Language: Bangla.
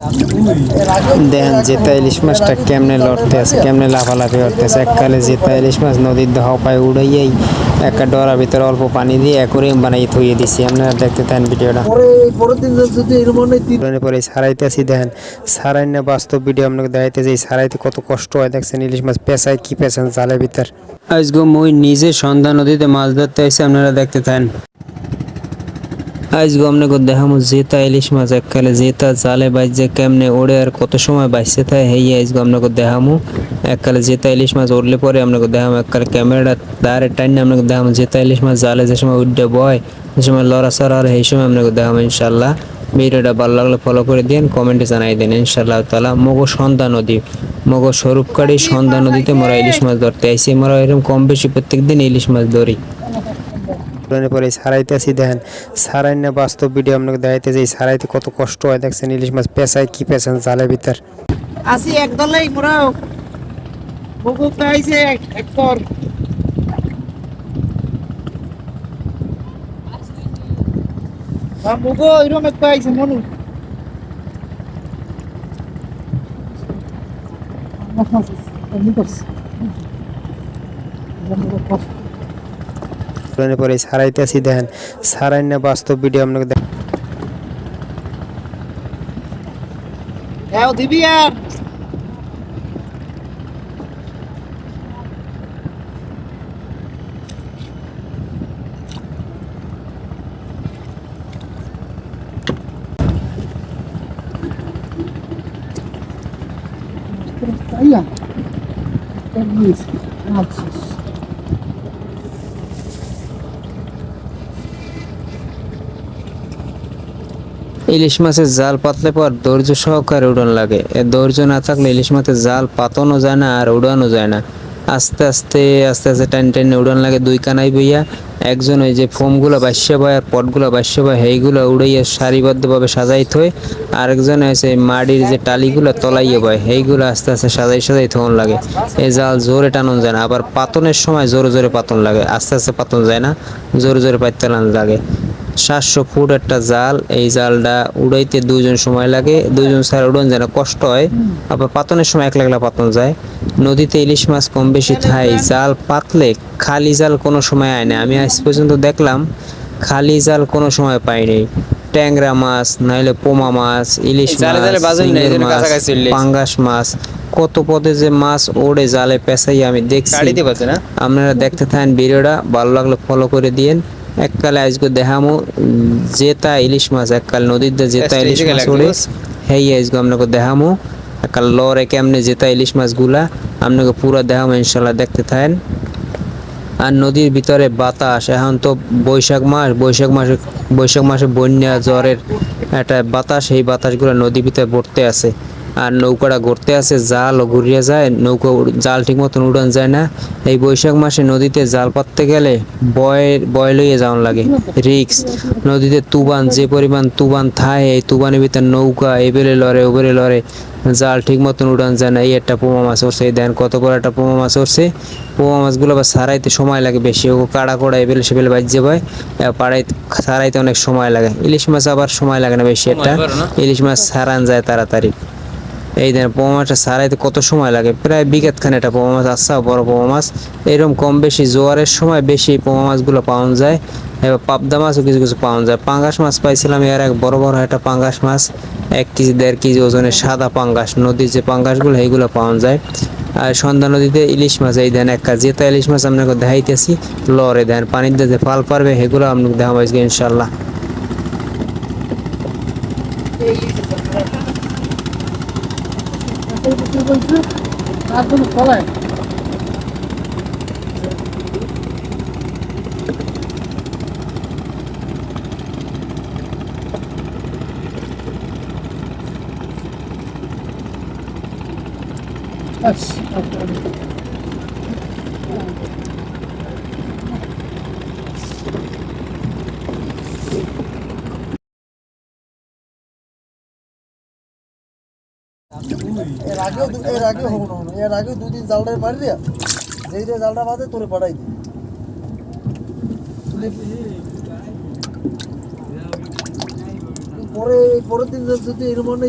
দেখেন জেতা ইলিশ মাছটা কেমনে লড়তে আছে, কেমনে লাফালাফি করতেছে। এককালে জেতা ইলিশ মাছ নদীর হাওয়ায় উড়াইয়াই একটা ডরার ভিতরে অল্প পানি দিয়ে অ্যাকোরিয়াম বানাই থইয়ে দিছি। আপনারা দেখতে থাকেন ভিডিওটা। পরে সারাইতেছি, দেখেন সারাই না বাস্তব ভিডিও আপনাকে দেখাইতেছি। এই সারাইতে কত কষ্ট হয় দেখছেন। ইলিশ মাছ পেঁচায় কি পেঁচান জালের ভিতর। আজকে মই নিজে সন্ধ্যা নদীতে মাছ ধরতে আসছি, আপনারা দেখতে থাকেন। আজকে আপনাকে দেখামো জেতা ইলিশ মাছ। এককালে জেতা জালে বাইজে কেমনে ওড়ে আর কত সময় বাইসে থাকে হেই আজকে আপনাকে দেখামো। এককালে জেতা ইলিশ মাছ উঠলে পরে আপনাকে দেখামো। এককালে ক্যামেরাটা ডাইরেক্ট টাইনে আপনাকে দেখামো জেতা ইলিশ মাছ জালে যে সময় উঠে বয়, যে সময় লড়াচড়া আর সেই সময় আপনাকে দেখামো ইনশাল্লাহ। ভিডিওটা ভালো লাগলে ফলো করে দিন, কমেন্টে জানাই দেন ইনশাল্লাহ তাআলা। মগো সন্ধ্যা নদী, মগো স্বরূপকারী সন্ধ্যা নদীতে মোরা ইলিশ মাছ ধরতে আইসি। মোরা এরকম কম বেশি প্রত্যেক দিন ইলিশ মাছ ধরি। পরে সারাইতেছি, দেখেন সারাই না বাস্তব ভিডিও আপনাকে দেখাইতেছি। এই সারাইতে কত কষ্ট হয় দেখছেন। ইলিশ মাছ পেঁচায় কি পেঁচান জালের ভিতর। আসি একদলেই পুরো বুকুক আইছে একবার মুগো এরকম একটা আইছে মনু পরে সারাইতেছি, দেখেন সারাই না বাস্তব ভিডিও আপনাকে এও দিবি আর আইয়া করবিস আচ্ছা ইলিশ মাছের জাল পাতলে পর ধৈর্য সহকারে উড়ান লাগে। ধৈর্য না থাকলে ইলিশ মাছের জাল পাতানো যায় না আর উড়ানো যায় না। আস্তে আস্তে আস্তে আস্তে টাইন টাইনে উড়ান লাগে। দুই কানাই বইয়া একজন ওই যে ফোমগুলো বাসে বয় আর পটগুলো বাসে বয় সেইগুলো উড়াইয়া সারিবদ্ধভাবে সাজাই থয়। আরেকজন আছে মাটির যে টালিগুলো তলাইয়ে বয় সেইগুলো আস্তে আস্তে সাজাই সাজাই থন লাগে। এই জাল জোরে টানন যায় না, আবার পাতনের সময় জোরে জোরে পাতন লাগে। আস্তে আস্তে পাতন যায় না, জোরে জোরে পাততে লাগে। 700 ফুট একটা জাল, এই জালটা উড়াইতে দুজন সময় লাগে। দুজন ছাড়া উড়ান যায় না, কষ্ট হয়। আবার পাতনের সময় একলা একলা পাতন যায়। নদীতে ইলিশ মাছ কম বেশি থাই। জাল পাতলে খালি জাল কোনো সময় আয় না। আমি আজ পর্যন্ত দেখলাম খালি জাল কোনো সময় পাইনি। ট্যাংরা মাছ, নাইলে পোমা মাছ, ইলিশ মাছ, পাঙ্গাস মাছ, কত পদে যে মাছ ওড়ে জালে পেঁচাই আমি দেখছি। আপনারা দেখতে থাকেন ভিডিওটা, ভালো লাগলে ফলো করে দিয়েন। এককালে আজকে দেখামো জেতা ইলিশ মাছ। এককাল নদীতে জেতা ইলিশ মাছ ওড়ে হেই আজকে আপনাকে দেখামো। এককাল লড়ে কেমনে জেতা ইলিশ মাছগুলা আপনাকে পুরো দেখামো ইনশাল্লাহ, দেখতে থাকেন। আর নদীর ভিতরে বাতাস, এখন তো বৈশাখ মাসে বন্যা জ্বরের একটা বাতাস, এই বাতাসগুলো নদীর ভিতরে ভরতে আছে। আর নৌকাটা ঘুরতে আছে, জালও ঘুরিয়ে যায়, নৌকা জাল ঠিক মতন উড়ান যায় না। এই বৈশাখ মাসে নদীতে জাল পাততে গেলে বয় লইয়ে যাওয়ান লাগে, রিক্স। নদীতে তুবান, যে পরিমাণ তুবান থায়, এই তুবানের ভিতরে নৌকা এবেলে লড়ে ওবেলে লড়ে, জাল ঠিক মতন উড়ান যায় না। এই একটা পোমা মাছ উঠছে, এই দেন কত বড় একটা পোমা মাছ উঠছে। পোমা মাছগুলো আবার সারাইতে সময় লাগে বেশি। ও কাড়া কোড়া এবেলে সেবেলে বাজ্যে পায়, সারাইতে অনেক সময় লাগে। ইলিশ মাছ আবার সময় লাগে না বেশি একটা, ইলিশ মাছ সারান যায় তাড়াতাড়ি। এই দেন পোমা মাছটা সারাইতে কত সময় লাগে, প্রায় বিঘাত খানে একটা পোমা মাছ। আচ্ছা বড় পোমা মাছ, এরকম কম বেশি জোয়ারের সময় বেশি পোমা মাছগুলো পাওয়া যায়। এবার পাবদা মাছও কিছু কিছু পাওয়া যায়। পাঙ্গাস মাছ পাইছিলাম এর এক বড় বড় একটা পাঙ্গাস মাছ, 1 কেজি 1.5 কেজি ওজনের সাদা পাঙ্গাস। নদীর যে পাঙ্গাসগুলো সেইগুলো পাওয়া যায়। আর সন্ধ্যা নদীতে ইলিশ মাছ, এই দেন একটা জেতা ইলিশ মাছ আপনাকে দেখাইতেছি। লড়ে দেন পানির দিয়ে যে ফাল পারবে সেগুলো আপনাকে দেখাবো ইনশাল্লাহ। এর আগে হবো না, এর আগে 2 দিন জালটা মারি দিয়া যেই দিয়ে জালটা বাঁধে তোরে পাঠাই দিই। পরের দিন যদি এর মনে